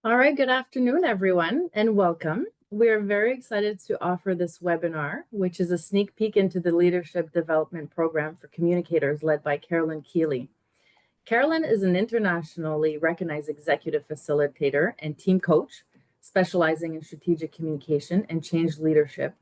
All right, good afternoon, everyone, and welcome. We're very excited to offer this webinar, which is a sneak peek into the Leadership Development Program for Communicators led by Kealey. Carolyn is an internationally recognized executive facilitator and team coach, specializing in strategic communication and change leadership.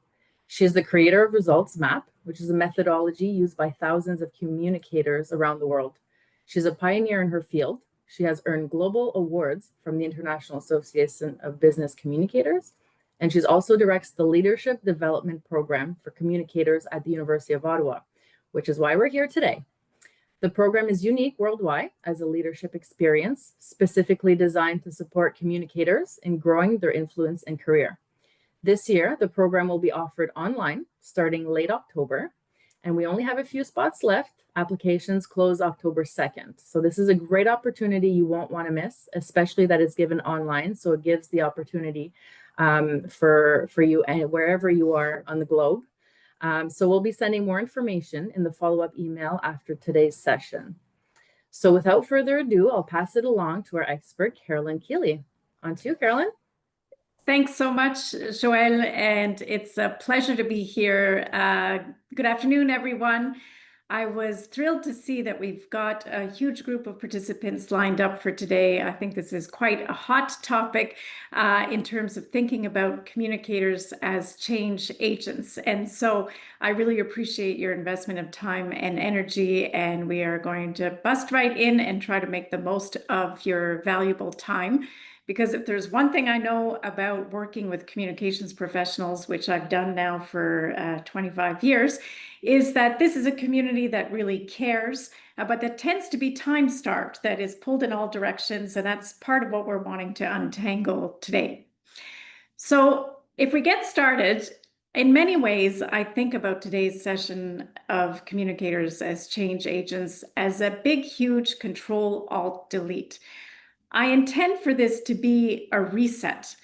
She is the creator of Results Map, which is a methodology used by thousands of communicators around the world. She's a pioneer in her field. She has earned global awards from the International Association of Business Communicators, and she's also directs the Leadership Development Program for Communicators at the University of Ottawa, which is why we're here today. The program is unique worldwide as a leadership experience, specifically designed to support communicators in growing their influence and career. This year, the program will be offered online starting late October, and we only have a few spots left. Applications close October 2nd. So this is a great opportunity you won't want to miss, especially that it's given online. So it gives the opportunity for you and wherever you are on the globe. So we'll be sending more information in the follow-up email after today's session. So without further ado, I'll pass it along to our expert, Kealey. On to you, Carolyn. Thanks so much, Joelle, and it's a pleasure to be here. Good afternoon, everyone. I was thrilled to see that we've got a huge group of participants lined up for today. I think this is quite a hot topic in terms of thinking about communicators as change agents. And so I really appreciate your investment of time and energy, and we are going to bust right in and try to make the most of your valuable time. Because if there's one thing I know about working with communications professionals, which I've done now for 25 years, is that this is a community that really cares, but that tends to be time-starved, that is pulled in all directions, and that's part of what we're wanting to untangle today. So if we get started, in many ways, I think about today's session of communicators as change agents as a big, huge Control-Alt-Delete. I intend for this to be a reset,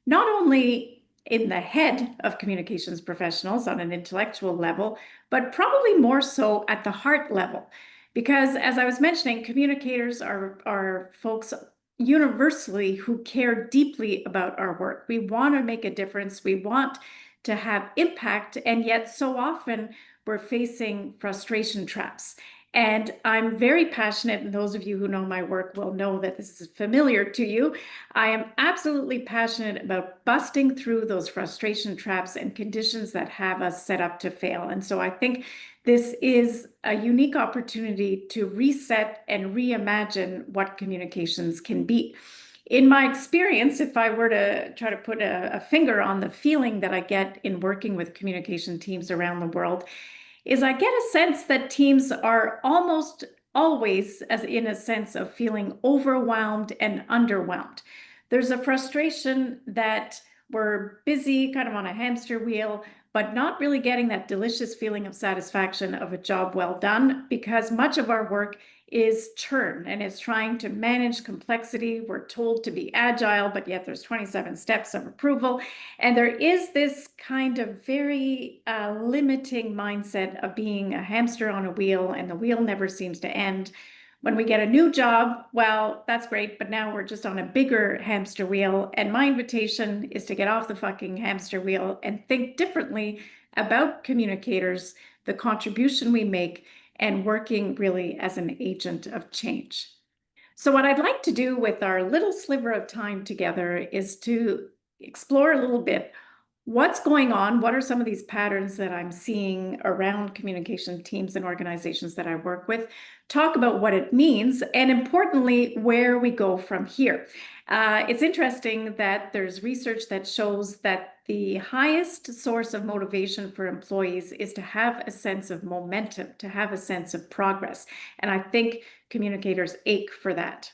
not only in the head of communications professionals on an intellectual level, but probably more so at the heart level. Because as I was mentioning, communicators are folks universally who care deeply about our work. We want to make a difference. We want to have impact, and yet so often we're facing frustration traps. And I'm very passionate, and those of you who know my work will know that this is familiar to you. I am absolutely passionate about busting through those frustration traps and conditions that have us set up to fail. And so I think this is a unique opportunity to reset and reimagine what communications can be. In my experience, if I were to try to put a finger on the feeling that I get in working with communication teams around the world, is I get a sense that teams are almost always as in a sense of feeling overwhelmed and underwhelmed. There's a frustration that we're busy, kind of on a hamster wheel, but not really getting that delicious feeling of satisfaction of a job well done, because much of our work is churn and is trying to manage complexity. We're told to be agile, but yet there's 27 steps of approval. And there is this kind of very limiting mindset of being a hamster on a wheel, and the wheel never seems to end. When we get a new job, well, that's great, but now we're just on a bigger hamster wheel. And my invitation is to get off the fucking hamster wheel and think differently about communicators, the contribution we make, and working really as an agent of change. So what I'd like to do with our little sliver of time together is to explore a little bit what's going on, what are some of these patterns that I'm seeing around communication teams and organizations that I work with, talk about what it means, and importantly, where we go from here. It's interesting that there's research that shows that the highest source of motivation for employees is to have a sense of momentum, to have a sense of progress. And I think communicators ache for that.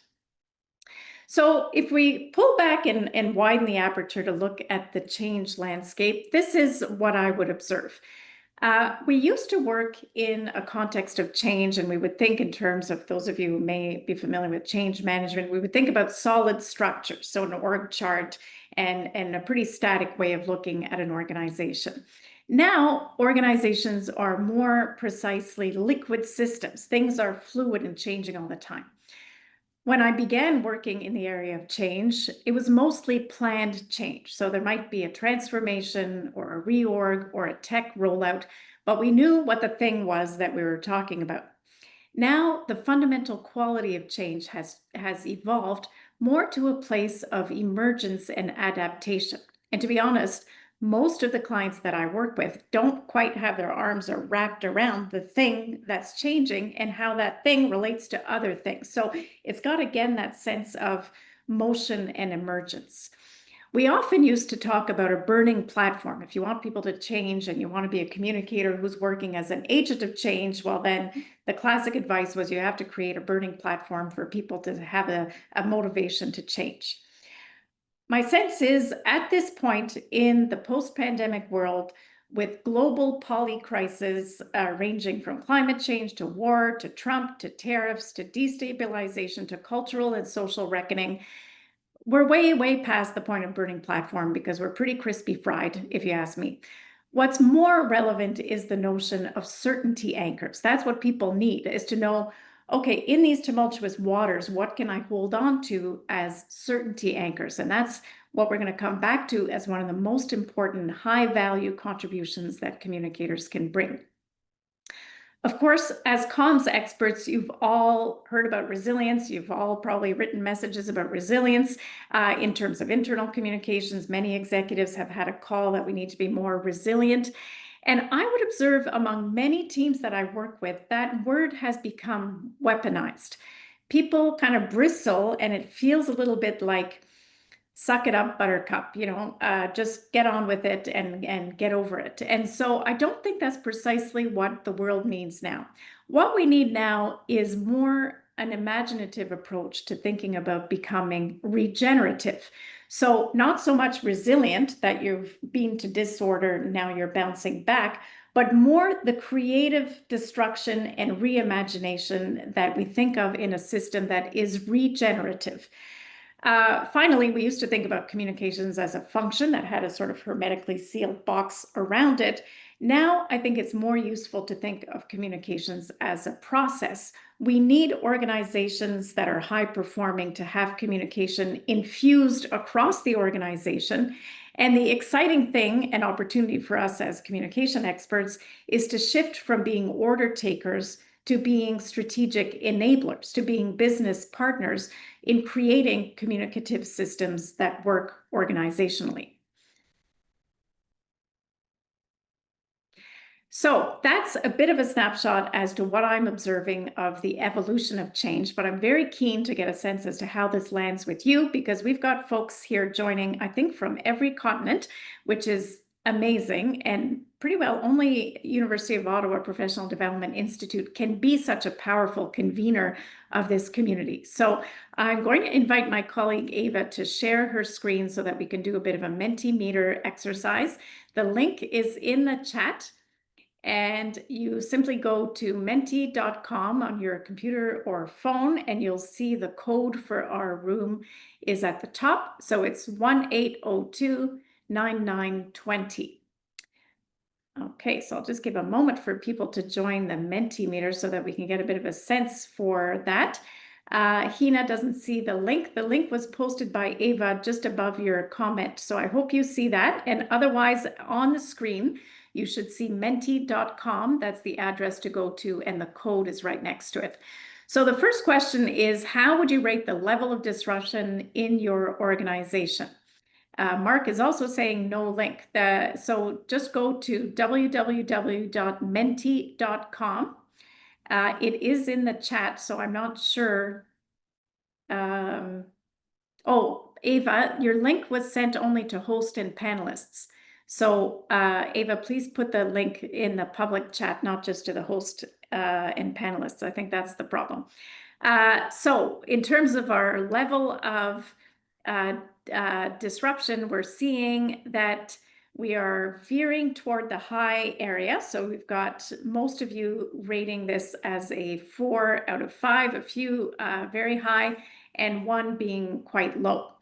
So if we pull back and widen the aperture to look at the change landscape, this is what I would observe. We used to work in a context of change, and we would think in terms of, those of you who may be familiar with change management, we would think about solid structures, so an org chart and a pretty static way of looking at an organization. Now, organizations are more precisely liquid systems. Things are fluid and changing all the time. When I began working in the area of change, it was mostly planned change. So there might be a transformation or a reorg or a tech rollout, but we knew what the thing was that we were talking about. Now, the fundamental quality of change has evolved more to a place of emergence and adaptation. And to be honest, most of the clients that I work with don't quite have their arms wrapped around the thing that's changing and how that thing relates to other things. So it's got, again, that sense of motion and emergence. We often used to talk about a burning platform. If you want people to change and you want to be a communicator who's working as an agent of change, well, then the classic advice was you have to create a burning platform for people to have a motivation to change. My sense is at this point in the post-pandemic world, with global polycrisis ranging from climate change to war to Trump to tariffs to destabilization to cultural and social reckoning, we're way, way past the point of burning platform because we're pretty crispy fried, if you ask me. What's more relevant is the notion of certainty anchors. That's what people need, is to know, okay, in these tumultuous waters, what can I hold on to as certainty anchors? And that's what we're going to come back to as one of the most important high value contributions that communicators can bring. Of course, as comms experts, you've all heard about resilience. You've all probably written messages about resilience in terms of internal communications. Many executives have had a call that we need to be more resilient. And I would observe among many teams that I work with, that word has become weaponized. People kind of bristle, and it feels a little bit like, suck it up, buttercup, just get on with it and get over it. And so I don't think that's precisely what the world needs now. What we need now is more an imaginative approach to thinking about becoming regenerative. So not so much resilient that you've been to disorder, now you're bouncing back, but more the creative destruction and reimagination that we think of in a system that is regenerative. Finally, we used to think about communications as a function that had a sort of hermetically sealed box around it. Now, I think it's more useful to think of communications as a process. We need organizations that are high performing to have communication infused across the organization. And the exciting thing and opportunity for us as communication experts is to shift from being order takers to being strategic enablers, to being business partners in creating communicative systems that work organizationally. So that's a bit of a snapshot as to what I'm observing of the evolution of change, but I'm very keen to get a sense as to how this lands with you, because we've got folks here joining, I think, from every continent, which is amazing, and pretty well only University of Ottawa Professional Development Institute can be such a powerful convener of this community. So I'm going to invite my colleague Ava to share her screen so that we can do a bit of a Mentimeter exercise. The link is in the chat, and you simply go to menti.com on your computer or phone, and you'll see the code for our room is at the top. So it's 1802-9920. Okay, so I'll just give a moment for people to join the Mentimeter so that we can get a bit of a sense for that. Hina doesn't see the link. The link was posted by Ava just above your comment. So I hope you see that. And otherwise, on the screen, you should see menti.com. That's the address to go to, and the code is right next to it. So the first question is, how would you rate the level of disruption in your organization? Mark is also saying no link. So just go to www.menti.com. It is in the chat, so I'm not sure. Oh, Ava, your link was sent only to host and panelists. So Ava, please put the link in the public chat, not just to the host and panelists. I think that's the problem. So in terms of our level of disruption, we're seeing that we are veering toward the high area. So we've got most of you rating this as a 4 out of 5, a few very high, and 1 being quite low.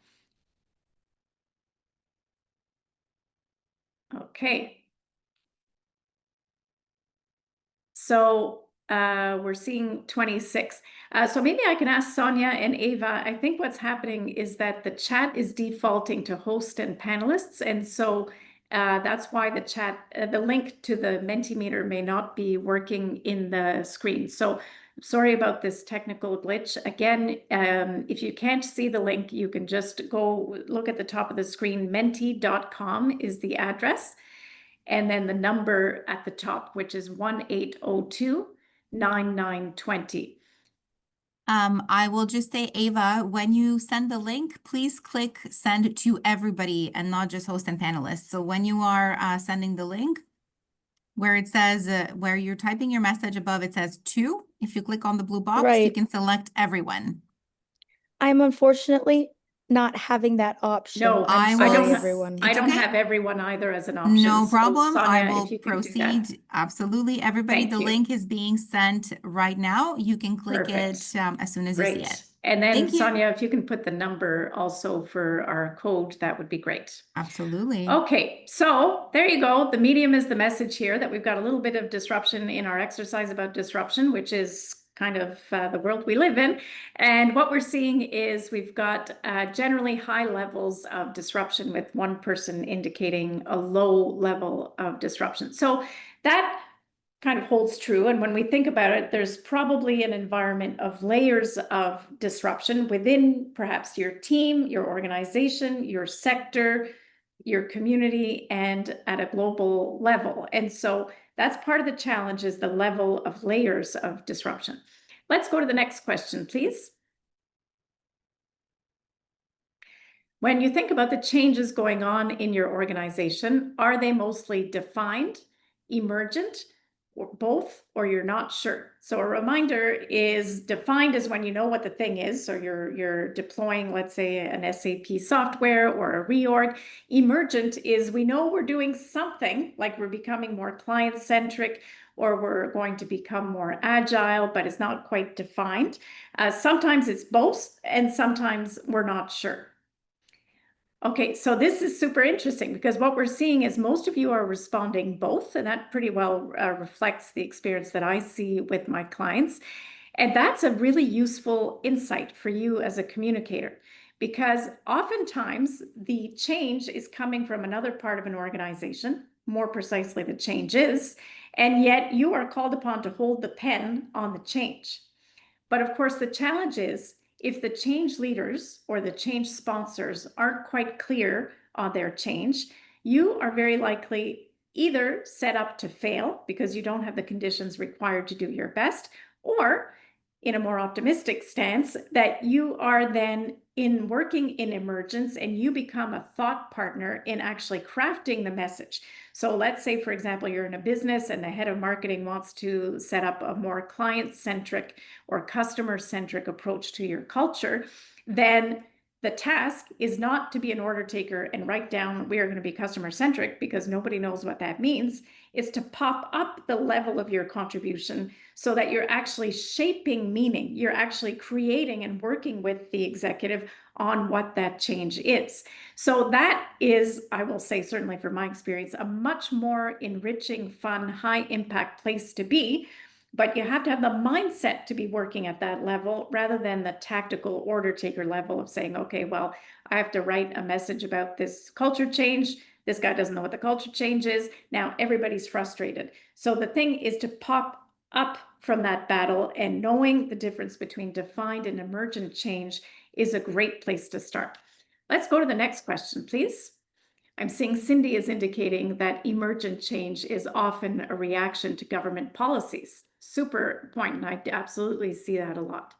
Okay. So we're seeing 26. So maybe I can ask Sonia and Ava. I think what's happening is that the chat is defaulting to host and panelists. And so that's why the chat, the link to the Mentimeter may not be working in the screen. So sorry about this technical glitch. Again, if you can't see the link, you can just go look at the top of the screen. Menti.com is the address. And then the number at the top, which is 1-802-9920. I will just say, Ava, when you send the link, please click send to everybody and not just host and panelists. So when you are sending the link, where it says, where you're typing your message above, it says to. If you click on the blue box, you Right. can select everyone. I'm unfortunately not having that option. No, I I'm will- sorry, It's everyone. I don't okay. have everyone either as an option. No So, problem. I Sonia, will if you could do that. proceed. Absolutely. Everybody, Thank the you. link is being sent right now. You can click Perfect. it as soon as you see it. Great. And then Thank you. Sonia, if you can put the number also for our code, that would be great. Absolutely. Okay, so there you go. The medium is the message here that we've got a little bit of disruption in our exercise about disruption, which is kind of the world we live in. And what we're seeing is we've got generally high levels of disruption, with one person indicating a low level of disruption. So that kind of holds true. And when we think about it, there's probably an environment of layers of disruption within perhaps your team, your organization, your sector, your community, and at a global level. And so that's part of the challenge, is the level of layers of disruption. Let's go to the next question, please. When you think about the changes going on in your organization, are they mostly defined, emergent, or both, or you're not sure? So a reminder is, defined is when you know what the thing is. So you're deploying, let's say, an SAP software or a reorg. Emergent is we know we're doing something, like we're becoming more client-centric, or we're going to become more agile, but it's not quite defined. Sometimes it's both, and sometimes we're not sure. Okay, so this is super interesting, because what we're seeing is most of you are responding both, and that pretty well reflects the experience that I see with my clients. And that's a really useful insight for you as a communicator, because oftentimes the change is coming from another part of an organization, more precisely the change is, and yet you are called upon to hold the pen on the change. But of course, the challenge is, if the change leaders or the change sponsors aren't quite clear on their change, you are very likely either set up to fail because you don't have the conditions required to do your best, or in a more optimistic stance, that you are then in working in emergence and you become a thought partner in actually crafting the message. So let's say, for example, you're in a business and the head of marketing wants to set up a more client-centric or customer-centric approach to your culture, then the task is not to be an order taker and write down, we are going to be customer-centric, because nobody knows what that means. It's to pop up the level of your contribution so that you're actually shaping meaning. You're actually creating and working with the executive on what that change is. So that is, I will say, certainly from my experience, a much more enriching, fun, high impact place to be. But you have to have the mindset to be working at that level, rather than the tactical order taker level of saying, okay, well, I have to write a message about this culture change. This guy doesn't know what the culture change is. Now everybody's frustrated. So the thing is to pop up from that battle, and knowing the difference between defined and emergent change is a great place to start. Let's go to the next question, please. I'm seeing Cindy is indicating that emergent change is often a reaction to government policies. Super point, and I absolutely see that a lot.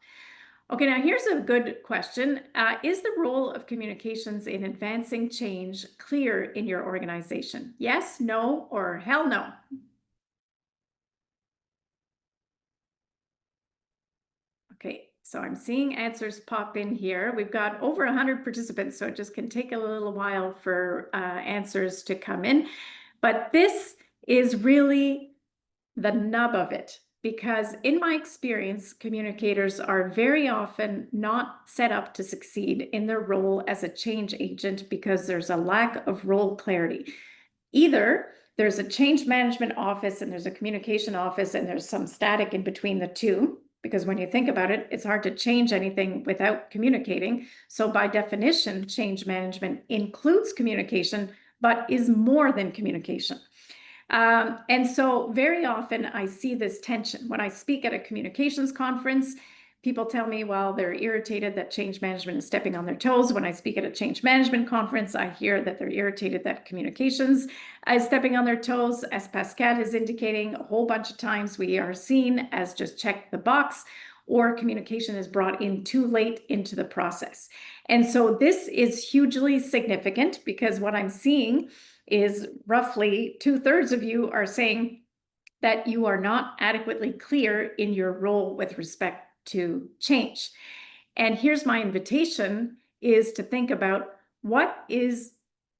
Okay, now here's a good question. Is the role of communications in advancing change clear in your organization? Yes, no, or hell no? Okay, so I'm seeing answers pop in here. We've got over 100 participants, so it just can take a little while for answers to come in. But this is really the nub of it, because in my experience, communicators are very often not set up to succeed in their role as a change agent because there's a lack of role clarity. Either there's a change management office and there's a communication office, and there's some static in between the two, because when you think about it, it's hard to change anything without communicating. So by definition, change management includes communication, but is more than communication. And so very often I see this tension. When I speak at a communications conference, people tell me, well, they're irritated that change management is stepping on their toes. When I speak at a change management conference, I hear that they're irritated that communications is stepping on their toes. As Pascal is indicating, a whole bunch of times we are seen as just check the box, or communication is brought in too late into the process. And so this is hugely significant, because what I'm seeing is roughly 2/3 of you are saying that you are not adequately clear in your role with respect to change. And here's my invitation, is to think about what is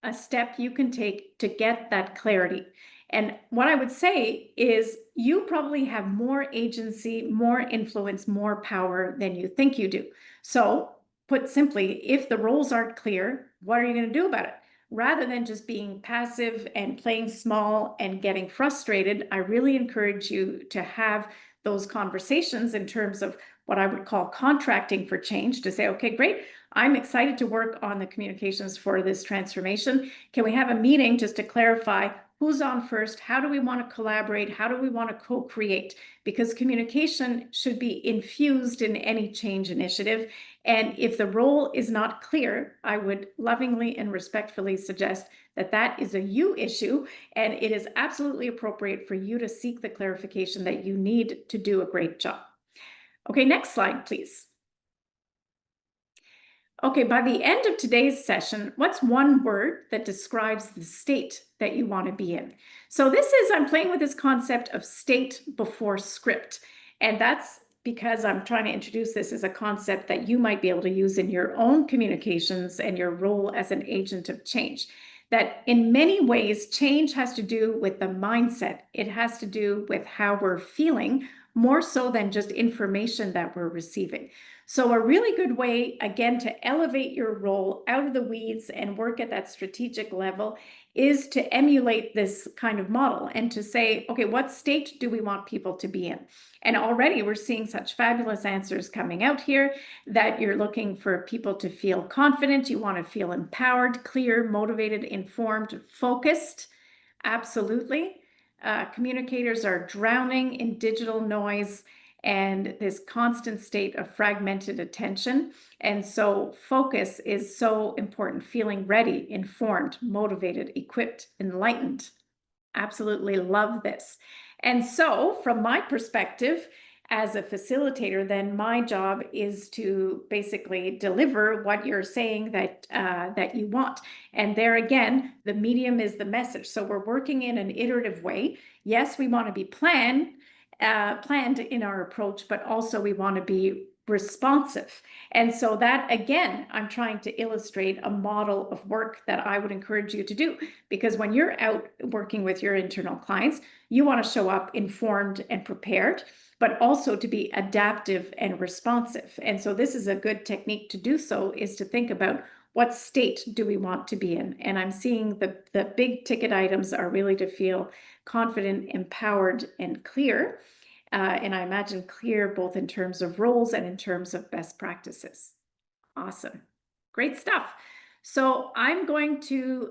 a step you can take to get that clarity. And what I would say is you probably have more agency, more influence, more power than you think you do. So put simply, if the roles aren't clear, what are you going to do about it? Rather than just being passive and playing small and getting frustrated, I really encourage you to have those conversations in terms of what I would call contracting for change, to say, okay, great, I'm excited to work on the communications for this transformation. Can we have a meeting just to clarify who's on first? How do we want to collaborate? How do we want to co-create? Because communication should be infused in any change initiative. And if the role is not clear, I would lovingly and respectfully suggest that that is a you issue, and it is absolutely appropriate for you to seek the clarification that you need to do a great job. Okay, next slide, please. Okay, by the end of today's session, what's one word that describes the state that you want to be in? So this is, I'm playing with this concept of state before script. And that's because I'm trying to introduce this as a concept that you might be able to use in your own communications and your role as an agent of change. That in many ways, change has to do with the mindset. It has to do with how we're feeling, more so than just information that we're receiving. So a really good way, again, to elevate your role out of the weeds and work at that strategic level is to emulate this kind of model and to say, okay, what state do we want people to be in? And already we're seeing such fabulous answers coming out here, that you're looking for people to feel confident. You want to feel empowered, clear, motivated, informed, focused. Absolutely. Communicators are drowning in digital noise and this constant state of fragmented attention. And so focus is so important, feeling ready, informed, motivated, equipped, enlightened. Absolutely love this. And so from my perspective, as a facilitator, then my job is to basically deliver what you're saying that that you want. And there again, the medium is the message. So we're working in an iterative way. Yes, we want to be planned in our approach, but also we want to be responsive. And so that, again, I'm trying to illustrate a model of work that I would encourage you to do, because when you're out working with your internal clients, you want to show up informed and prepared, but also to be adaptive and responsive. And so this is a good technique to do so, is to think about what state do we want to be in? And I'm seeing the big ticket items are really to feel confident, empowered, and clear. And I imagine clear both in terms of roles and in terms of best practices. Awesome. Great stuff. So I'm going to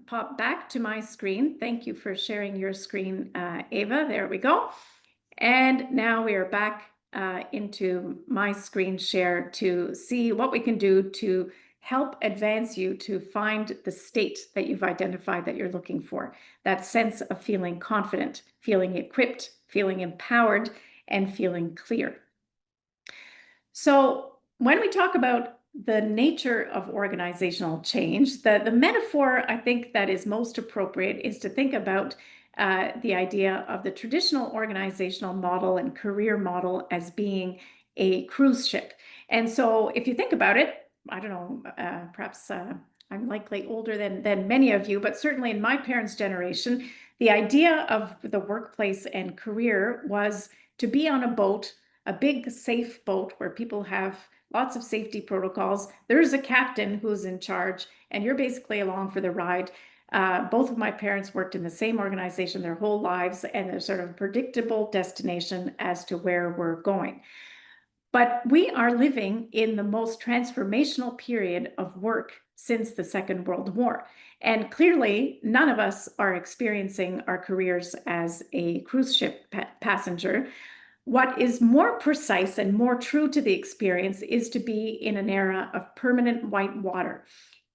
pop back to my screen. Thank you for sharing your screen, Ava. There we go. And now we are back into my screen share to see what we can do to help advance you to find the state that you've identified that you're looking for. That sense of feeling confident, feeling equipped, feeling empowered, and feeling clear. So when we talk about the nature of organizational change, the metaphor I think that is most appropriate is to think about the idea of the traditional organizational model and career model as being a cruise ship. And so if you think about it, I don't know, perhaps I'm likely older than many of you, but certainly in my parents' generation, the idea of the workplace and career was to be on a boat, a big safe boat where people have lots of safety protocols. There's a captain who's in charge, and you're basically along for the ride. Both of my parents worked in the same organization their whole lives, and there's sort of a predictable destination as to where we're going. But we are living in the most transformational period of work since the Second World War. And clearly, none of us are experiencing our careers as a cruise ship passenger. What is more precise and more true to the experience is to be in an era of permanent white water.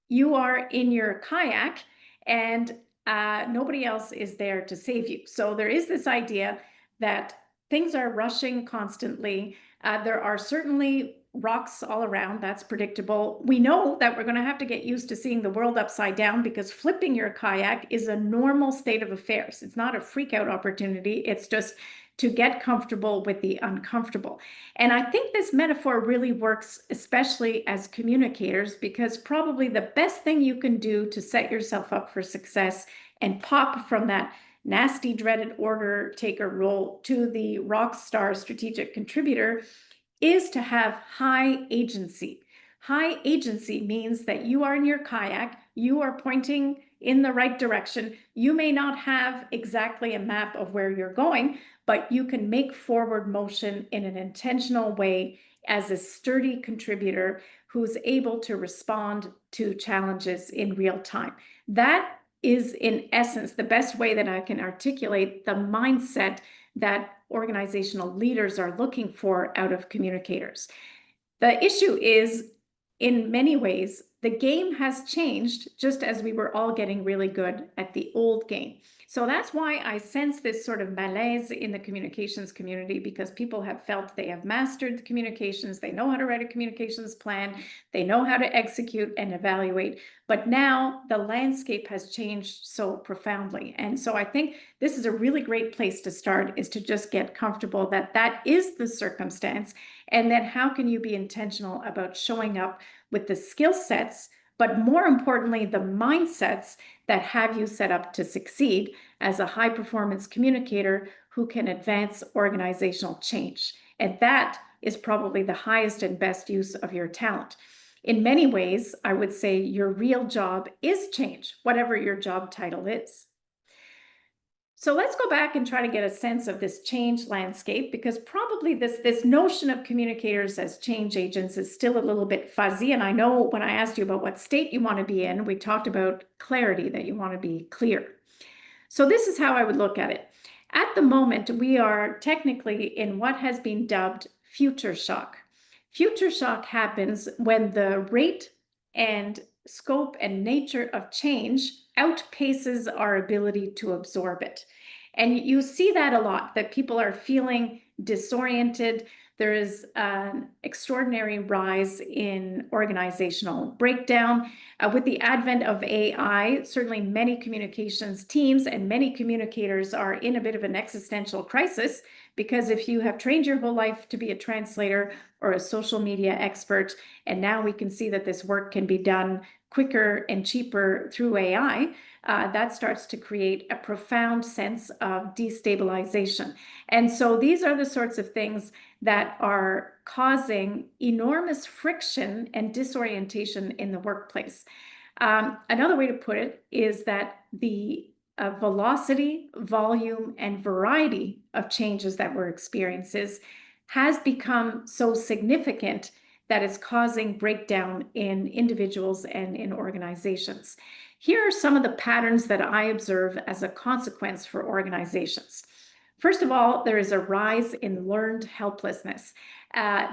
You are in your kayak and nobody else is there to save you. So there is this idea that things are rushing constantly. There are certainly rocks all around. That's predictable. We know that we're going to have to get used to seeing the world upside down, because flipping your kayak is a normal state of affairs. It's not a freak out opportunity. It's just to get comfortable with the uncomfortable. And I think this metaphor really works, especially as communicators, because probably the best thing you can do to set yourself up for success and pop from that nasty, dreaded order taker role to the rock star strategic contributor is to have high agency. High agency means that you are in your kayak, you are pointing in the right direction. You may not have exactly a map of where you're going, but you can make forward motion in an intentional way as a sturdy contributor who's able to respond to challenges in real time. That is, in essence, the best way that I can articulate the mindset that organizational leaders are looking for out of communicators. The issue is, in many ways, the game has changed, just as we were all getting really good at the old game. So that's why I sense this sort of malaise in the communications community, because people have felt they have mastered the communications, they know how to write a communications plan, they know how to execute and evaluate, but now the landscape has changed so profoundly. And so I think this is a really great place to start, is to just get comfortable that that is the circumstance, and then how can you be intentional about showing up with the skill sets, but more importantly, the mindsets that have you set up to succeed as a high performance communicator who can advance organizational change. And that is probably the highest and best use of your talent. In many ways, I would say your real job is change, whatever your job title is. So let's go back and try to get a sense of this change landscape, because probably this notion of communicators as change agents is still a little bit fuzzy. And I know when I asked you about what state you want to be in, we talked about clarity, that you want to be clear. So this is how I would look at it. At the moment, we are technically in what has been dubbed future shock. Future shock happens when the rate and scope and nature of change outpaces our ability to absorb it. And you see that a lot, that people are feeling disoriented. There is an extraordinary rise in organizational breakdown. With the advent of AI, certainly many communications teams and many communicators are in a bit of an existential crisis, because if you have trained your whole life to be a translator or a social media expert, and now we can see that this work can be done quicker and cheaper through AI, that starts to create a profound sense of destabilization. And so these are the sorts of things that are causing enormous friction and disorientation in the workplace. Another way to put it is that the velocity, volume, and variety of changes that we're experiencing has become so significant that it's causing breakdown in individuals and in organizations. Here are some of the patterns that I observe as a consequence for organizations. First of all, there is a rise in learned helplessness.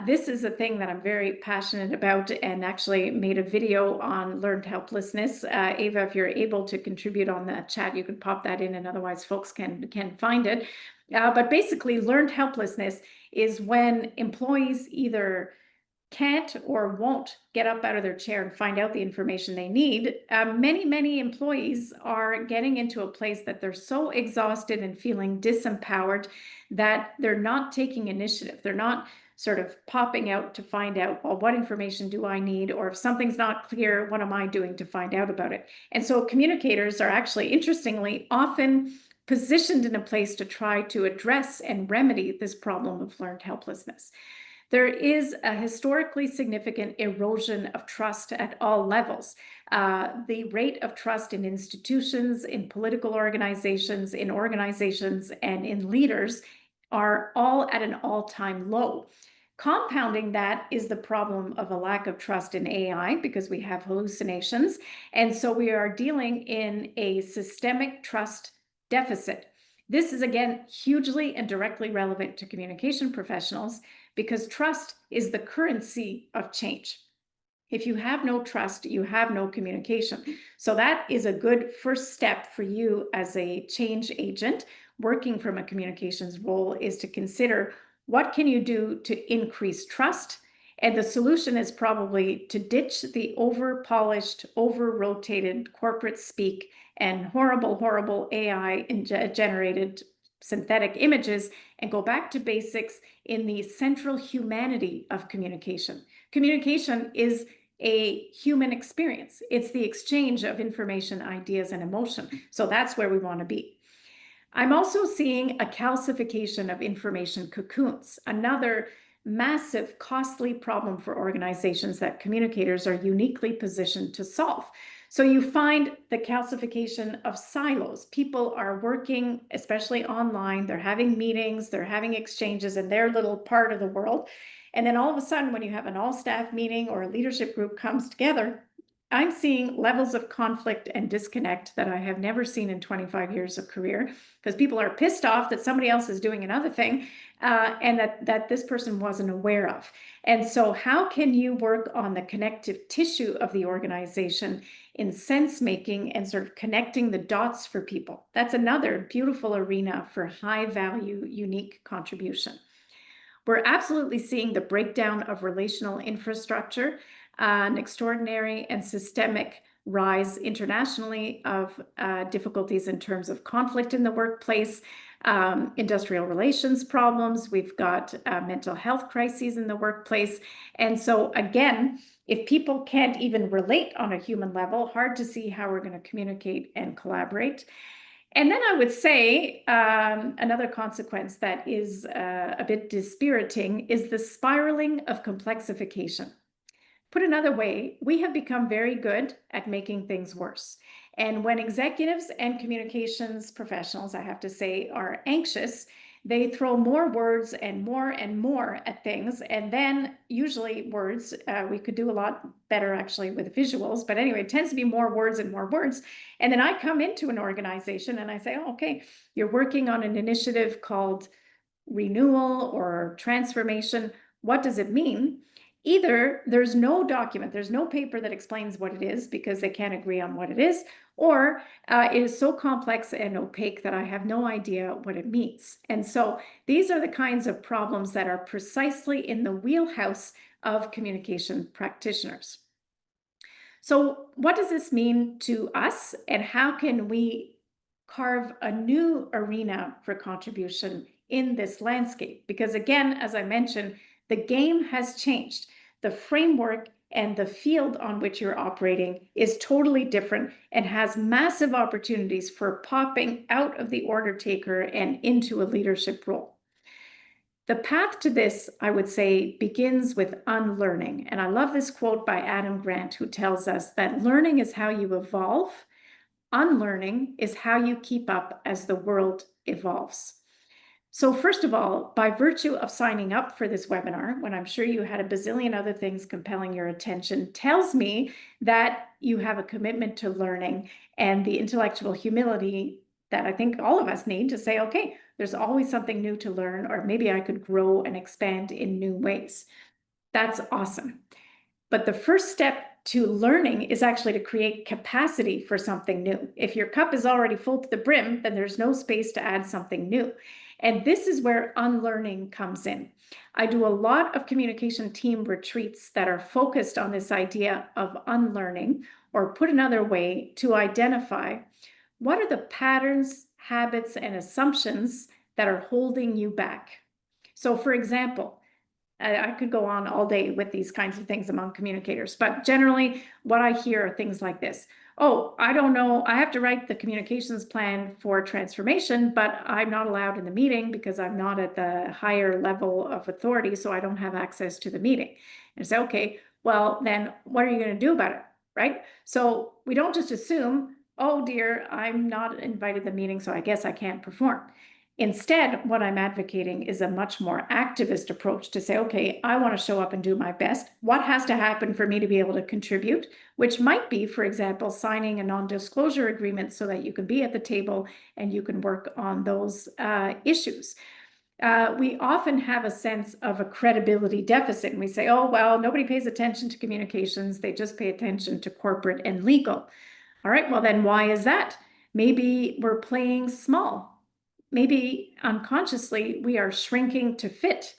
This is a thing that I'm very passionate about, and actually made a video on learned helplessness. Ava, if you're able to contribute on the chat, you can pop that in, and otherwise folks can find it. But basically, learned helplessness is when employees either can't or won't get up out of their chair and find out the information they need. Many employees are getting into a place that they're so exhausted and feeling disempowered that they're not taking initiative. They're not sort of popping out to find out, well, what information do I need? Or if something's not clear, what am I doing to find out about it? And so communicators are actually, interestingly, often positioned in a place to try to address and remedy this problem of learned helplessness. There is a historically significant erosion of trust at all levels. The rate of trust in institutions, in political organizations, and in leaders are all at an all-time low. Compounding that is the problem of a lack of trust in AI because we have hallucinations. And so we are dealing in a systemic trust deficit. This is, again, hugely and directly relevant to communication professionals because trust is the currency of change. If you have no trust, you have no communication. So that is a good first step for you as a change agent working from a communications role, is to consider what can you do to increase trust. And the solution is probably to ditch the over-polished, over-rotated corporate speak and horrible AI generated synthetic images and go back to basics in the central humanity of communication. Communication is a human experience. It's the exchange of information, ideas, and emotion. So that's where we want to be. I'm also seeing a calcification of information cocoons, another massive, costly problem for organizations that communicators are uniquely positioned to solve. So you find the calcification of silos. People are working, especially online, they're having meetings, they're having exchanges in their little part of the world. And then all of a sudden, when you have an all-staff meeting or a leadership group comes together, I'm seeing levels of conflict and disconnect that I have never seen in 25 years of career, because people are pissed off that somebody else is doing another thing and that this person wasn't aware of. And so how can you work on the connective tissue of the organization in sense making and sort of connecting the dots for people? That's another beautiful arena for high value, unique contribution. We're absolutely seeing the breakdown of relational infrastructure, an extraordinary and systemic rise internationally of difficulties in terms of conflict in the workplace, industrial relations problems. We've got mental health crises in the workplace. And so again, if people can't even relate on a human level, hard to see how we're going to communicate and collaborate. And then I would say another consequence that is a bit dispiriting is the spiraling of complexification. Put another way, we have become very good at making things worse. And when executives and communications professionals, I have to say, are anxious, they throw more words and more at things. And then usually words, we could do a lot better actually with visuals, but anyway, it tends to be more words and more words. And then I come into an organization and I say, oh, okay, you're working on an initiative called renewal or transformation. What does it mean? Either there's no document, there's no paper that explains what it is because they can't agree on what it is, or it is so complex and opaque that I have no idea what it means. And so these are the kinds of problems that are precisely in the wheelhouse of communication practitioners. So what does this mean to us, and how can we carve a new arena for contribution in this landscape? Because again, as I mentioned, the game has changed. The framework and the field on which you're operating is totally different and has massive opportunities for popping out of the order taker and into a leadership role. The path to this, I would say, begins with unlearning. And I love this quote by Adam Grant, who tells us that learning is how you evolve. Unlearning is how you keep up as the world evolves. So first of all, by virtue of signing up for this webinar, when I'm sure you had a bazillion other things compelling your attention, tells me that you have a commitment to learning and the intellectual humility that I think all of us need to say, okay, there's always something new to learn, or maybe I could grow and expand in new ways. That's awesome. But the first step to learning is actually to create capacity for something new. If your cup is already full to the brim, then there's no space to add something new. And this is where unlearning comes in. I do a lot of communication team retreats that are focused on this idea of unlearning, or put another way, to identify what are the patterns, habits, and assumptions that are holding you back. So for example, I could go on all day with these kinds of things among communicators, but generally what I hear are things like this. Oh, I don't know, I have to write the communications plan for transformation, but I'm not allowed in the meeting because I'm not at the higher level of authority, so I don't have access to the meeting. And say, okay, well, then what are you going to do about it, right? So we don't just assume, oh dear, I'm not invited to the meeting, so I guess I can't perform. Instead, what I'm advocating is a much more activist approach to say, okay, I want to show up and do my best. What has to happen for me to be able to contribute? Which might be, for example, signing a non-disclosure agreement so that you can be at the table and you can work on those issues. We often have a sense of a credibility deficit. And we say, oh, well, nobody pays attention to communications. They just pay attention to corporate and legal. All right, well, then why is that? Maybe we're playing small. Maybe unconsciously we are shrinking to fit.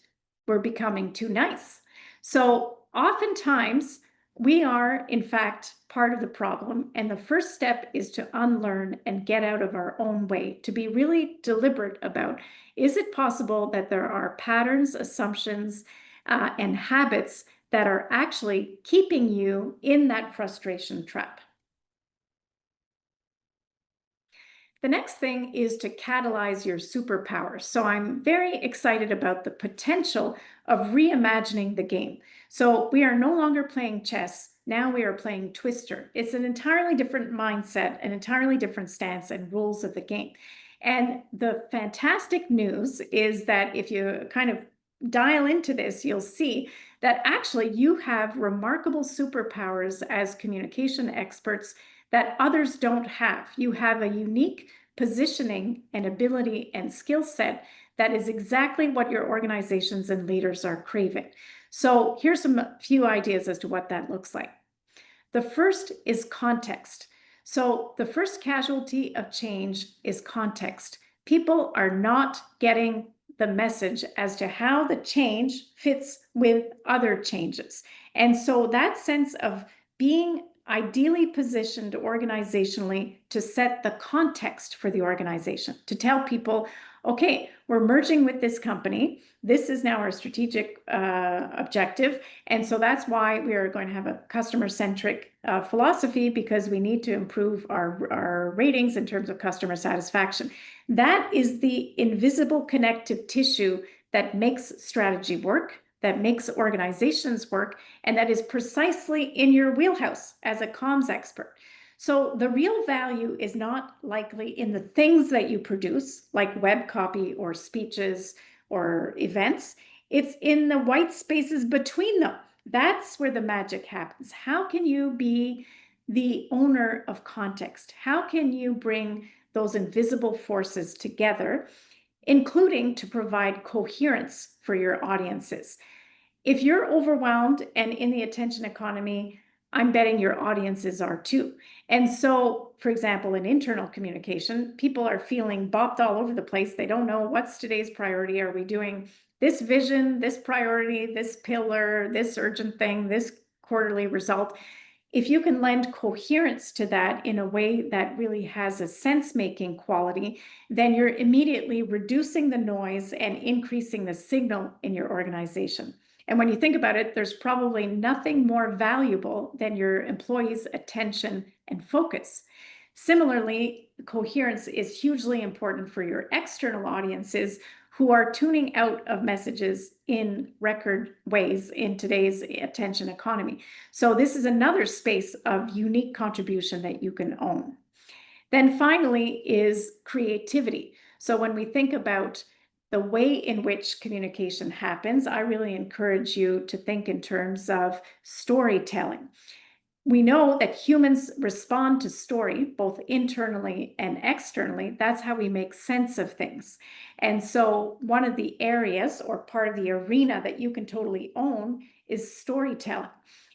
We're becoming too nice. So oftentimes we are, in fact, part of the problem. And the first step is to unlearn and get out of our own way, to be really deliberate about, is it possible that there are patterns, assumptions, and habits that are actually keeping you in that frustration trap? The next thing is to catalyze your superpowers. So I'm very excited about the potential of reimagining the game. So we are no longer playing chess. Now we are playing Twister. It's an entirely different mindset, an entirely different stance and rules of the game. And the fantastic news is that if you kind of dial into this, you'll see that actually you have remarkable superpowers as communication experts that others don't have. You have a unique positioning and ability and skill set that is exactly what your organizations and leaders are craving. So here's a few ideas as to what that looks like. The first is context. So the first casualty of change is context. People are not getting the message as to how the change fits with other changes. And so that sense of being ideally positioned organizationally to set the context for the organization, to tell people, okay, we're merging with this company. This is now our strategic objective. And so that's why we are going to have a customer-centric philosophy, because we need to improve our ratings in terms of customer satisfaction. That is the invisible connective tissue that makes strategy work, that makes organizations work, and that is precisely in your wheelhouse as a comms expert. So the real value is not likely in the things that you produce, like web copy or speeches or events. It's in the white spaces between them. That's where the magic happens. How can you be the owner of context? How can you bring those invisible forces together, including to provide coherence for your audiences? If you're overwhelmed and in the attention economy, I'm betting your audiences are too. And so, for example, in internal communication, people are feeling bopped all over the place. They don't know what's today's priority. Are we doing this vision, this priority, this pillar, this urgent thing, this quarterly result? If you can lend coherence to that in a way that really has a sense-making quality, then you're immediately reducing the noise and increasing the signal in your organization. And when you think about it, there's probably nothing more valuable than your employees' attention and focus. Similarly, coherence is hugely important for your external audiences who are tuning out of messages in record ways in today's attention economy. So this is another space of unique contribution that you can own. Then finally is creativity. So when we think about the way in which communication happens, I really encourage you to think in terms of storytelling. We know that humans respond to story, both internally and externally. That's how we make sense of things. And so one of the areas or part of the arena that you can totally own is storytelling,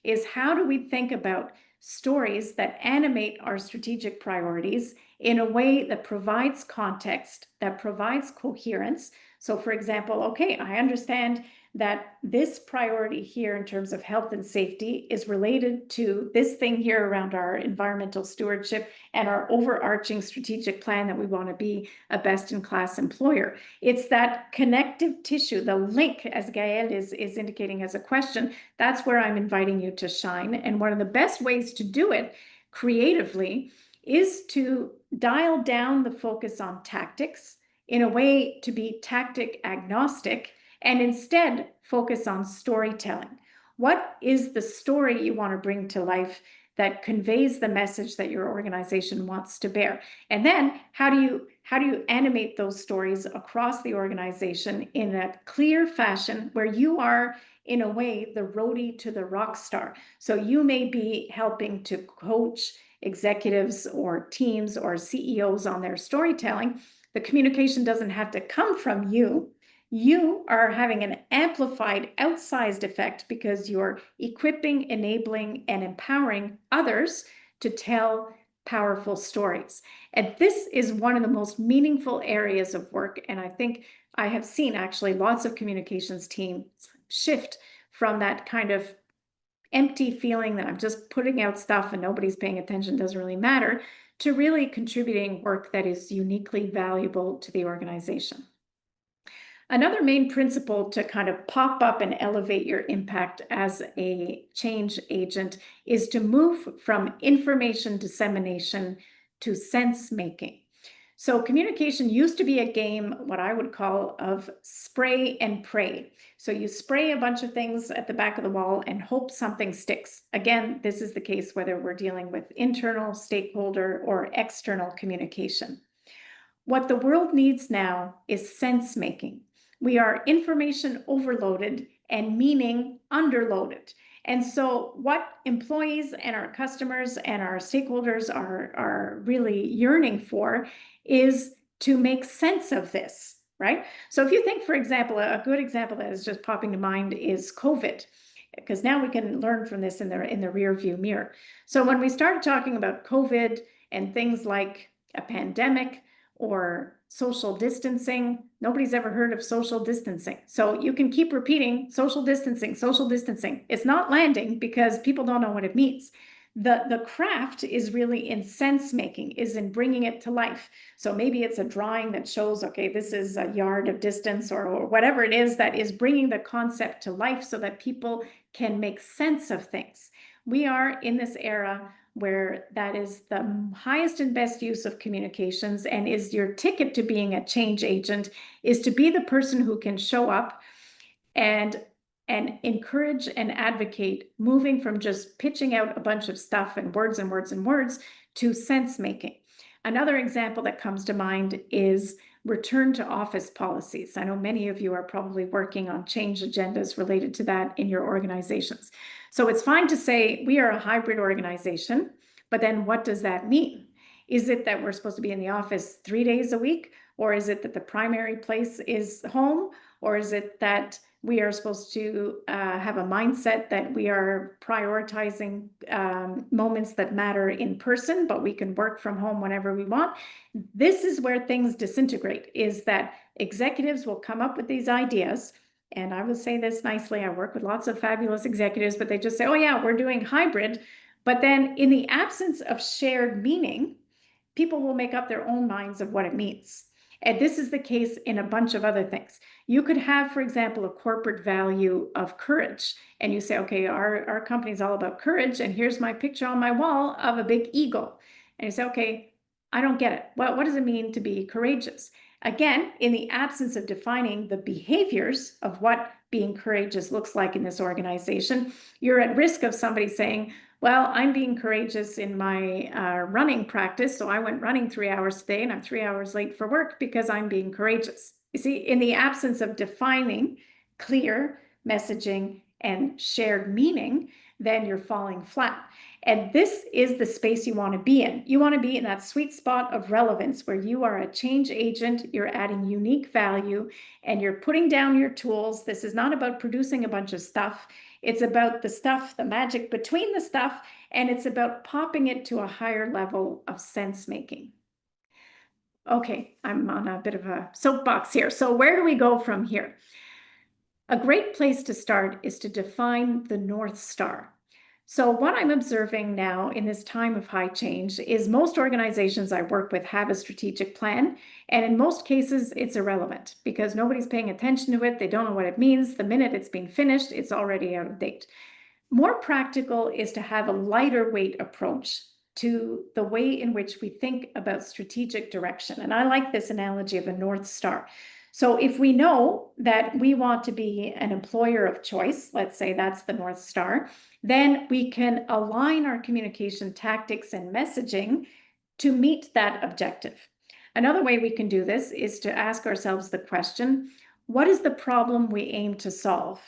is how do we think about stories that animate our strategic priorities in a way that provides context, that provides coherence. So for example, okay, I understand that this priority here in terms of health and safety is related to this thing here around our environmental stewardship and our overarching strategic plan that we want to be a best-in-class employer. It's that connective tissue, the link, as Gael is indicating as a question. That's where I'm inviting you to shine. And one of the best ways to do it creatively is to dial down the focus on tactics in a way to be tactic agnostic, and instead focus on storytelling. What is the story you want to bring to life that conveys the message that your organization wants to bear? And then how do you animate those stories across the organization in a clear fashion where you are, in a way, the roadie to the rock star? So you may be helping to coach executives or teams or CEOs on their storytelling. The communication doesn't have to come from you. You are having an amplified, outsized effect because you're equipping, enabling, and empowering others to tell powerful stories. And this is one of the most meaningful areas of work. And I think I have seen actually lots of communications teams shift from that kind of empty feeling that I'm just putting out stuff and nobody's paying attention, doesn't really matter, to really contributing work that is uniquely valuable to the organization. Another main principle to kind of pop up and elevate your impact as a change agent is to move from information dissemination to sense making. So communication used to be a game, what I would call, of spray and pray. So you spray a bunch of things at the back of the wall and hope something sticks. Again, this is the case whether we're dealing with internal stakeholder or external communication. What the world needs now is sense making. We are information overloaded and meaning underloaded. And so what employees and our customers and our stakeholders are really yearning for is to make sense of this, right? So if you think, for example, a good example that is just popping to mind is COVID, because now we can learn from this in the rear view mirror. So when we start talking about COVID and things like a pandemic or social distancing, nobody's ever heard of social distancing. So you can keep repeating social distancing, social distancing. It's not landing because people don't know what it means. The craft is really in sense making, is in bringing it to life. So maybe it's a drawing that shows, okay, this is a yard of distance or whatever it is that is bringing the concept to life so that people can make sense of things. We are in this era where that is the highest and best use of communications, and is your ticket to being a change agent, is to be the person who can show up and encourage and advocate, moving from just pitching out a bunch of stuff and words and words and words to sense making. Another example that comes to mind is return to office policies. I know many of you are probably working on change agendas related to that in your organizations. So it's fine to say we are a hybrid organization, but then what does that mean? Is it that we're supposed to be in the office 3 days a week? Or is it that the primary place is home? Or is it that we are supposed to have a mindset that we are prioritizing moments that matter in person, but we can work from home whenever we want? This is where things disintegrate, is that executives will come up with these ideas. And I will say this nicely, I work with lots of fabulous executives, but they just say, oh yeah, we're doing hybrid. But then in the absence of shared meaning, people will make up their own minds of what it means. And this is the case in a bunch of other things. You could have, for example, a corporate value of courage. And you say, okay, our company is all about courage. And here's my picture on my wall of a big eagle. And you say, okay, I don't get it. What does it mean to be courageous? Again, in the absence of defining the behaviors of what being courageous looks like in this organization, you're at risk of somebody saying, well, I'm being courageous in my running practice, so I went running 3 hours today and I'm 3 hours late for work because I'm being courageous. You see, in the absence of defining clear messaging and shared meaning, then you're falling flat. And this is the space you want to be in. You want to be in that sweet spot of relevance where you are a change agent, you're adding unique value, and you're putting down your tools. This is not about producing a bunch of stuff. It's about the stuff, the magic between the stuff, and it's about popping it to a higher level of sense making. Okay, I'm on a bit of a soapbox here. So where do we go from here? A great place to start is to define the North Star. So what I'm observing now in this time of high change is most organizations I work with have a strategic plan, and in most cases it's irrelevant because nobody's paying attention to it. They don't know what it means. The minute it's been finished, it's already out of date. More practical is to have a lighter weight approach to the way in which we think about strategic direction. And I like this analogy of a North Star. So if we know that we want to be an employer of choice, let's say that's the North Star, then we can align our communication tactics and messaging to meet that objective. Another way we can do this is to ask ourselves the question, what is the problem we aim to solve?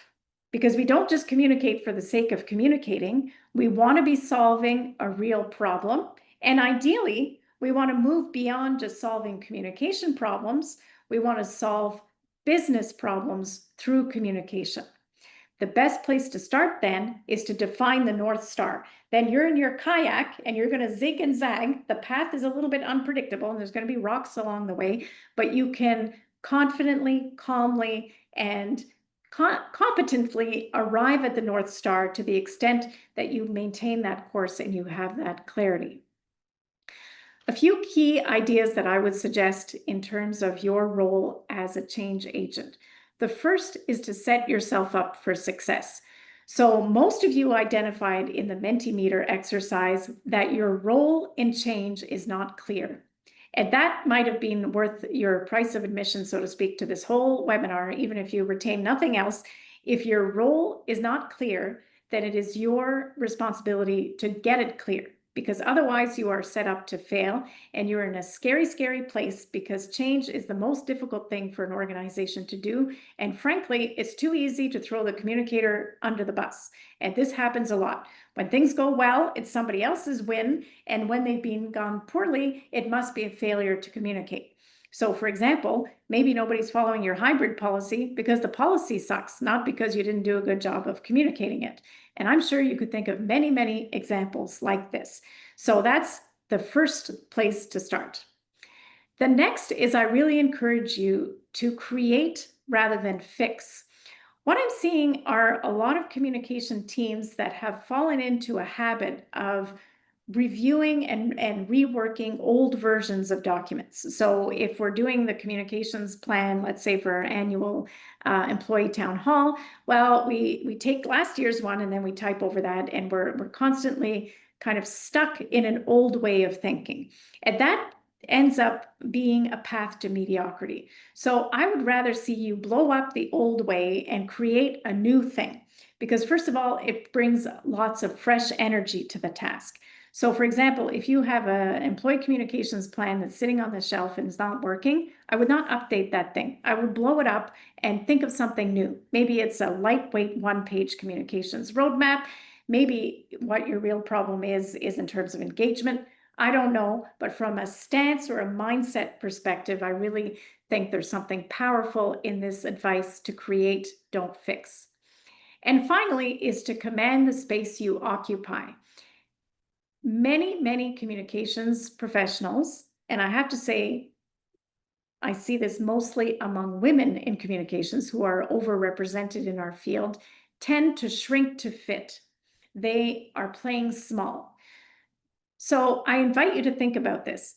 Because we don't just communicate for the sake of communicating. We want to be solving a real problem. And ideally, we want to move beyond just solving communication problems. We want to solve business problems through communication. The best place to start then is to define the North Star. Then you're in your kayak and you're going to zig and zag. The path is a little bit unpredictable and there's going to be rocks along the way, but you can confidently, calmly, and competently arrive at the North Star to the extent that you maintain that course and you have that clarity. A few key ideas that I would suggest in terms of your role as a change agent. The first is to set yourself up for success. So most of you identified in the Mentimeter exercise that your role in change is not clear. And that might have been worth your price of admission, so to speak, to this whole webinar, even if you retain nothing else. If your role is not clear, then it is your responsibility to get it clear, because otherwise you are set up to fail and you're in a scary, scary place because change is the most difficult thing for an organization to do. And frankly, it's too easy to throw the communicator under the bus. And this happens a lot. When things go well, it's somebody else's win. And when they've gone poorly, it must be a failure to communicate. So for example, maybe nobody's following your hybrid policy because the policy sucks, not because you didn't do a good job of communicating it. And I'm sure you could think of many, many examples like this. So that's the first place to start. The next is I really encourage you to create rather than fix. What I'm seeing are a lot of communication teams that have fallen into a habit of reviewing and reworking old versions of documents. So if we're doing the communications plan, let's say for our annual employee town hall, well, we take last year's one and then we type over that, and we're constantly kind of stuck in an old way of thinking. And that ends up being a path to mediocrity. So I would rather see you blow up the old way and create a new thing, because first of all, it brings lots of fresh energy to the task. So for example, if you have an employee communications plan that's sitting on the shelf and is not working, I would not update that thing. I would blow it up and think of something new. Maybe it's a lightweight one-page communications roadmap. Maybe what your real problem is in terms of engagement. I don't know, but from a stance or a mindset perspective, I really think there's something powerful in this advice to create, don't fix. And finally is to command the space you occupy. Many, many communications professionals, and I have to say, I see this mostly among women in communications who are overrepresented in our field, tend to shrink to fit. They are playing small. So I invite you to think about this.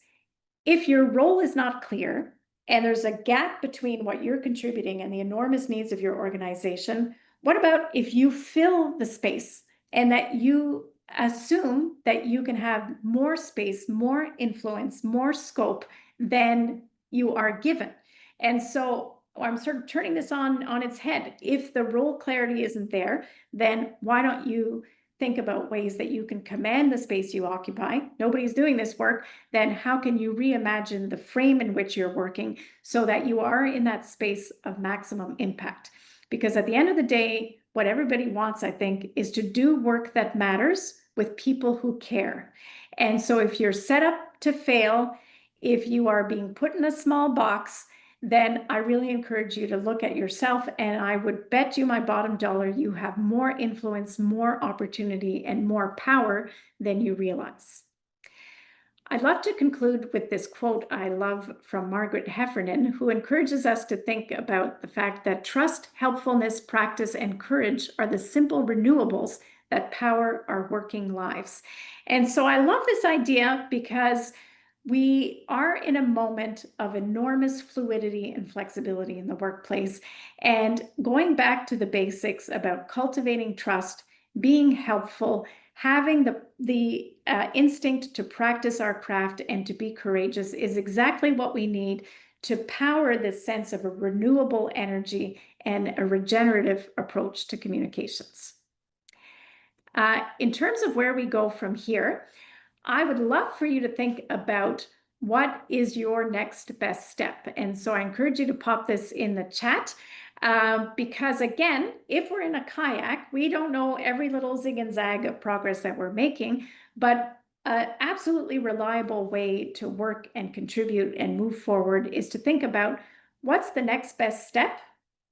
If your role is not clear and there's a gap between what you're contributing and the enormous needs of your organization, what about if you fill the space and that you assume that you can have more space, more influence, more scope than you are given? And so I'm sort of turning this on its head. If the role clarity isn't there, then why don't you think about ways that you can command the space you occupy? Nobody's doing this work. Then how can you reimagine the frame in which you're working so that you are in that space of maximum impact? Because at the end of the day, what everybody wants, I think, is to do work that matters with people who care. And so if you're set up to fail, if you are being put in a small box, then I really encourage you to look at yourself, and I would bet you my bottom dollar you have more influence, more opportunity, and more power than you realize. I'd love to conclude with this quote I love from Margaret Heffernan, who encourages us to think about the fact that trust, helpfulness, practice, and courage are the simple renewables that power our working lives. And so I love this idea because we are in a moment of enormous fluidity and flexibility in the workplace. And going back to the basics about cultivating trust, being helpful, having the instinct to practice our craft and to be courageous is exactly what we need to power this sense of a renewable energy and a regenerative approach to communications. In terms of where we go from here, I would love for you to think about what is your next best step. And so I encourage you to pop this in the chat because again, if we're in a kayak, we don't know every little zig and zag of progress that we're making, but an absolutely reliable way to work and contribute and move forward is to think about what's the next best step.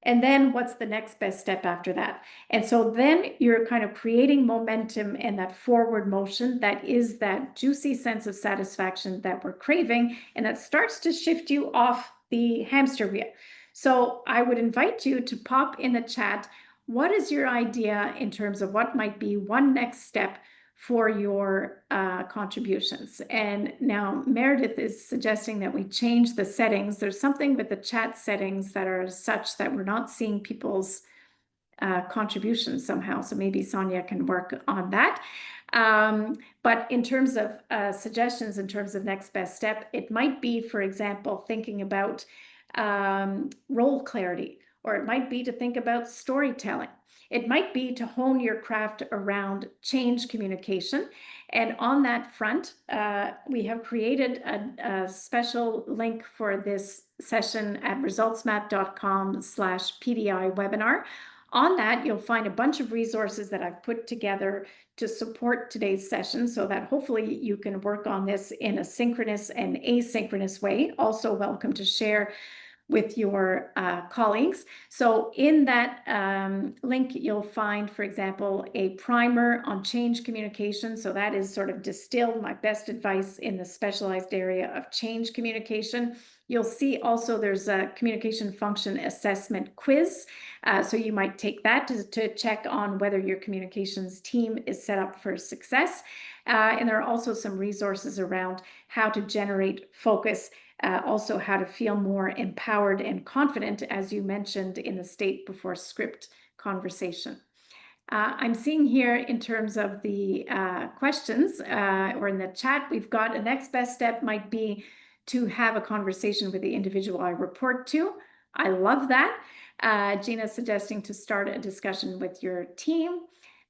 And then what's the next best step after that? And so then you're kind of creating momentum and that forward motion that is that juicy sense of satisfaction that we're craving, and that starts to shift you off the hamster wheel. So I would invite you to pop in the chat, what is your idea in terms of what might be one next step for your contributions? And now Meredith is suggesting that we change the settings. There's something with the chat settings that are such that we're not seeing people's contributions somehow. So maybe Sonia can work on that. But in terms of suggestions, in terms of next best step, it might be, for example, thinking about role clarity, or it might be to think about storytelling. It might be to hone your craft around change communication. And on that front, we have created a special link for this session at resultsmap.com/PDI webinar. On that, you'll find a bunch of resources that I've put together to support today's session so that hopefully you can work on this in a synchronous and asynchronous way. Also welcome to share with your colleagues. So in that link, you'll find, for example, a primer on change communication. So that is sort of distilled my best advice in the specialized area of change communication. You'll see also there's a communication function assessment quiz. So you might take that to check on whether your communications team is set up for success. And there are also some resources around how to generate focus, also how to feel more empowered and confident, as you mentioned in the state before script conversation. I'm seeing here in terms of the questions or in the chat, we've got a next best step might be to have a conversation with the individual I report to. I love that. Gina suggesting to start a discussion with your team,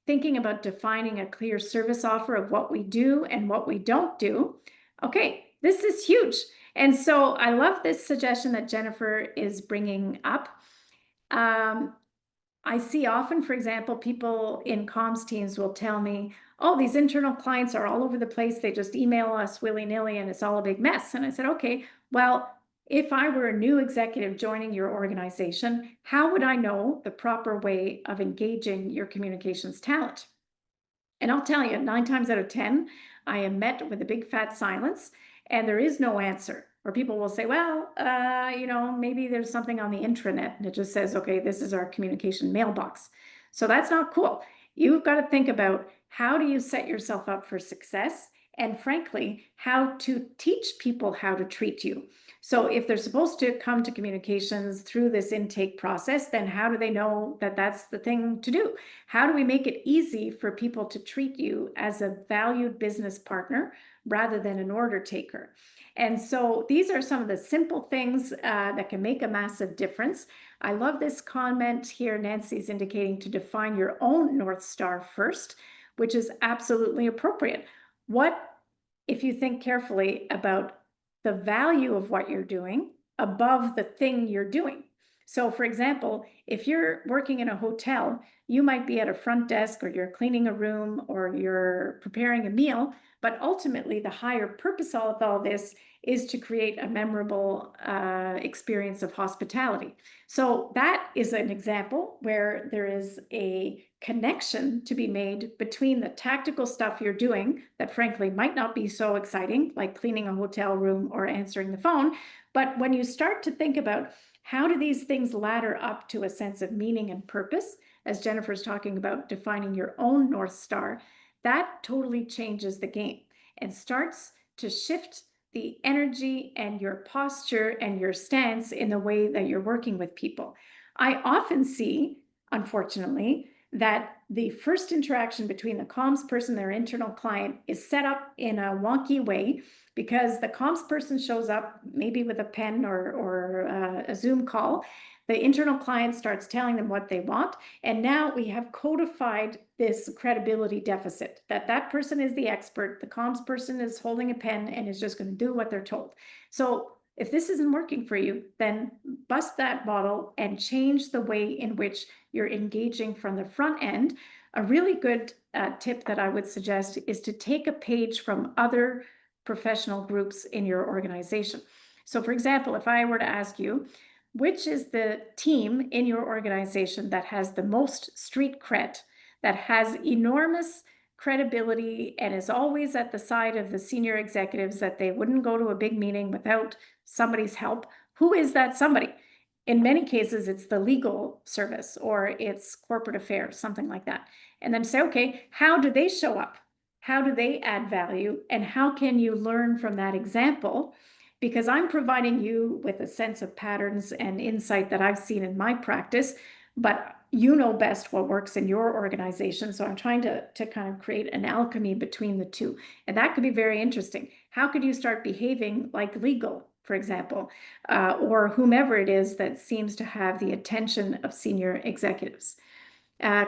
thinking about defining a clear service offer of what we do and what we don't do. Okay, this is huge. And so I love this suggestion that Jennifer is bringing up. I see often, for example, people in comms teams will tell me, oh, these internal clients are all over the place. They just email us willy-nilly and it's all a big mess. And I said, okay, well, if I were a new executive joining your organization, how would I know the proper way of engaging your communications talent? And I'll tell you, 9 times out of 10, I am met with a big fat silence and there is no answer. Or people will say, well, you know, maybe there's something on the intranet and it just says, okay, this is our communication mailbox. So that's not cool. You've got to think about how do you set yourself up for success, and frankly, how to teach people how to treat you. So if they're supposed to come to communications through this intake process, then how do they know that that's the thing to do? How do we make it easy for people to treat you as a valued business partner rather than an order taker? And so these are some of the simple things that can make a massive difference. I love this comment here. Nancy's indicating to define your own North Star first, which is absolutely appropriate. What if you think carefully about the value of what you're doing above the thing you're doing? So for example, if you're working in a hotel, you might be at a front desk, or you're cleaning a room, or you're preparing a meal, but ultimately the higher purpose of all this is to create a memorable experience of hospitality. So that is an example where there is a connection to be made between the tactical stuff you're doing that frankly might not be so exciting, like cleaning a hotel room or answering the phone. But when you start to think about how do these things ladder up to a sense of meaning and purpose, as Jennifer's talking about defining your own North Star, that totally changes the game and starts to shift the energy and your posture and your stance in the way that you're working with people. I often see, unfortunately, that the first interaction between the comms person and their internal client is set up in a wonky way, because the comms person shows up maybe with a pen or a Zoom call. The internal client starts telling them what they want. And now we have codified this credibility deficit, that that person is the expert. The comms person is holding a pen and is just going to do what they're told. So if this isn't working for you, then bust that bottle and change the way in which you're engaging from the front end. A really good tip that I would suggest is to take a page from other professional groups in your organization. So for example, if I were to ask you, which is the team in your organization that has the most street cred, that has enormous credibility and is always at the side of the senior executives, that they wouldn't go to a big meeting without somebody's help? Who is that somebody? In many cases, it's the legal service or it's corporate affairs, something like that. And then say, okay, how do they show up? How do they add value? And how can you learn from that example? Because I'm providing you with a sense of patterns and insight that I've seen in my practice, but you know best what works in your organization. So I'm trying to kind of create an alchemy between the two. And that could be very interesting. How could you start behaving like legal, for example, or whomever it is that seems to have the attention of senior executives?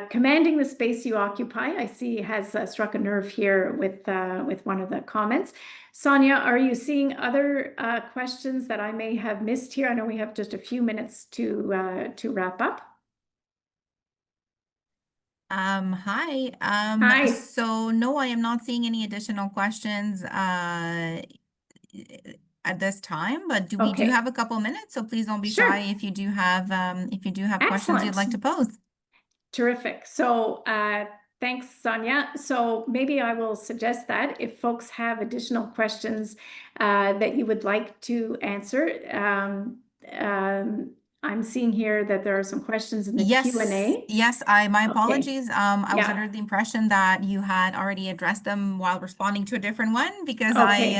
Commanding the space you occupy, I see, has struck a nerve here with one of the comments. Sonia, are you seeing other questions that I may have missed here? I know we have just a few minutes to wrap up. Hi. Hi. So no, I am not seeing any additional questions at this time, but we do Okay. have a couple minutes, so please don't be Sure. shy if you do have questions you'd like to pose. Terrific. So thanks, Sonia. So maybe I will suggest that if folks have additional questions that you would like to answer, I'm seeing here that there are some questions in the Q&A. Yes, my Okay. apologies. I was Yeah. under the impression that you had already addressed them while responding to a different one, because Okay.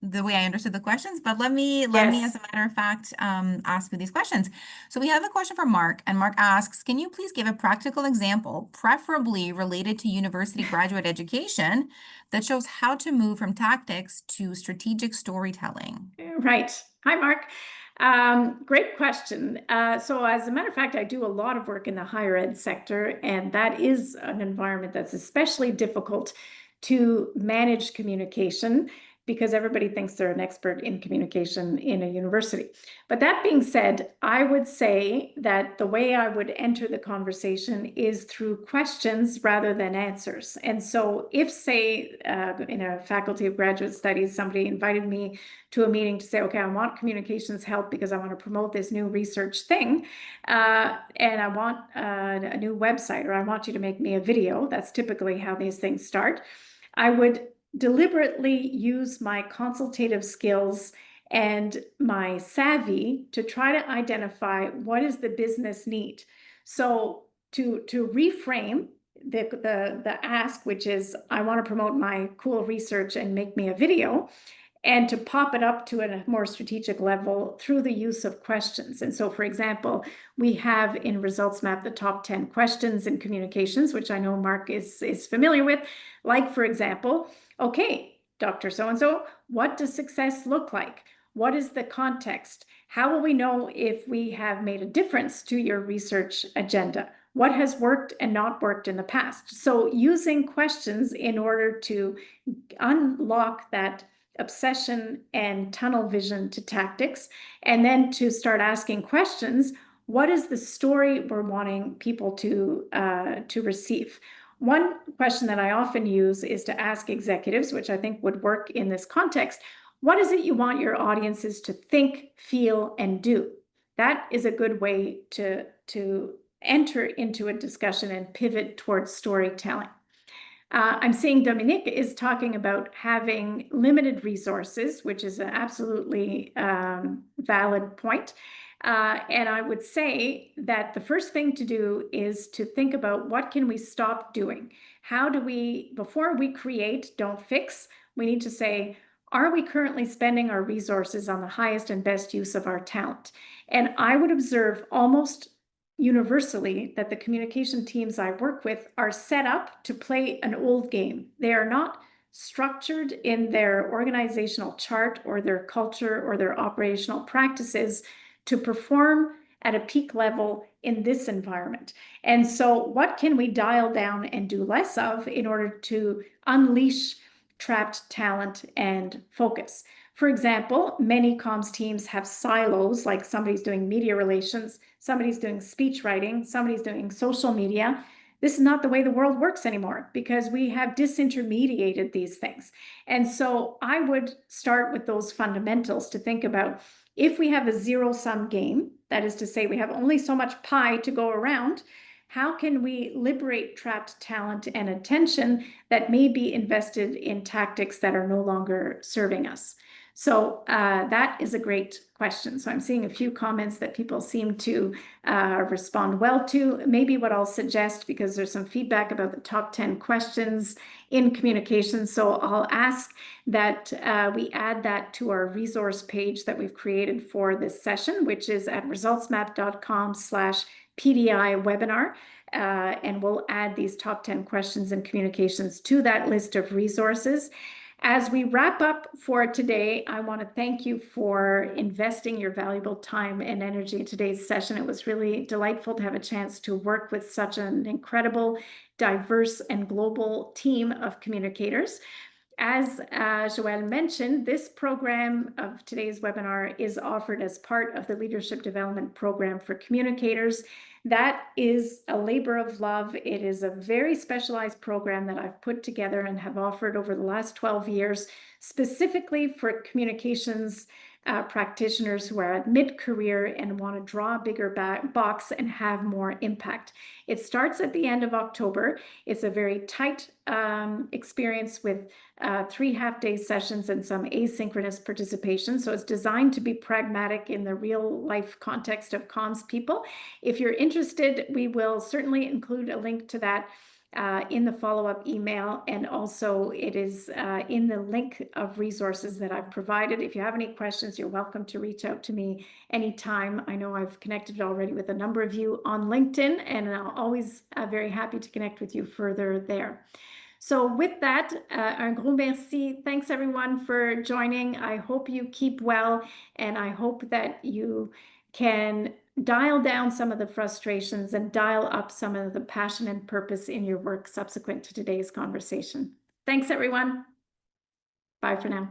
the way I understood the questions, but let me, as Yes. a matter of fact, ask you these questions. So we have a question from Mark, and Mark asks, can you please give a practical example, preferably related to university graduate education, that shows how to move from tactics to strategic storytelling? Right. Hi, Mark. Great question. So as a matter of fact, I do a lot of work in the higher ed sector, and that is an environment that's especially difficult to manage communication, because everybody thinks they're an expert in communication in a university. But that being said, I would say that the way I would enter the conversation is through questions rather than answers. And so if, say, in a faculty of graduate studies, somebody invited me to a meeting to say, okay, I want communications help because I want to promote this new research thing, and I want a new website, or I want you to make me a video. That's typically how these things start. I would deliberately use my consultative skills and my savvy to try to identify what is the business need. So to reframe the ask, which is, I want to promote my cool research and make me a video, and to pop it up to a more strategic level through the use of questions. And so, for example, we have in Results Map the top 10 questions in communications, which I know Mark is familiar with. Like, for example, okay, Dr. So-and-so, what does success look like? What is the context? How will we know if we have made a difference to your research agenda? What has worked and not worked in the past? So using questions in order to unlock that obsession and tunnel vision to tactics, and then to start asking questions. what is the story we're wanting people to receive? One question that I often use is to ask executives, which I think would work in this context, what is it you want your audiences to think, feel, and do? That is a good way to enter into a discussion and pivot towards storytelling. I'm seeing Dominique is talking about having limited resources, which is an absolutely valid point. And I would say that the first thing to do is to think about what can we stop doing? How do we, before we create, don't fix, we need to say, are we currently spending our resources on the highest and best use of our talent? And I would observe almost universally that the communication teams I work with are set up to play an old game. They are not structured in their organizational chart or their culture or their operational practices to perform at a peak level in this environment. And so what can we dial down and do less of in order to unleash trapped talent and focus? For example, many comms teams have silos, like somebody's doing media relations, somebody's doing speech writing, somebody's doing social media. This is not the way the world works anymore because we have disintermediated these things. And so I would start with those fundamentals to think about if we have a zero-sum game, that is to say we have only so much pie to go around, how can we liberate trapped talent and attention that may be invested in tactics that are no longer serving us? So that is a great question. So I'm seeing a few comments that people seem to respond well to. Maybe what I'll suggest, because there's some feedback about the top 10 questions in communication, so I'll ask that we add that to our resource page that we've created for this session, which is at resultsmap.com/PDI webinar. And we'll add these top 10 questions in communications to that list of resources. As we wrap up for today, I want to thank you for investing your valuable time and energy in today's session. It was really delightful to have a chance to work with such an incredible, diverse, and global team of communicators. As Joelle mentioned, this program of today's webinar is offered as part of the Leadership Development Program for Communicators. That is a labor of love. It is a very specialized program that I've put together and have offered over the last 12 years, specifically for communications practitioners who are at mid-career and want to draw a bigger box and have more impact. It starts at the end of October. It's a very tight experience with 3 half-day sessions and some asynchronous participation. So it's designed to be pragmatic in the real-life context of comms people. If you're interested, we will certainly include a link to that in the follow-up email, and also it is in the link of resources that I've provided. If you have any questions, you're welcome to reach out to me anytime. I know I've connected already with a number of you on LinkedIn, and I'm always very happy to connect with you further there. So with that, un gros merci. Thanks everyone for joining. I hope you keep well, and I hope that you can dial down some of the frustrations and dial up some of the passion and purpose in your work subsequent to today's conversation. Thanks everyone. Bye for now.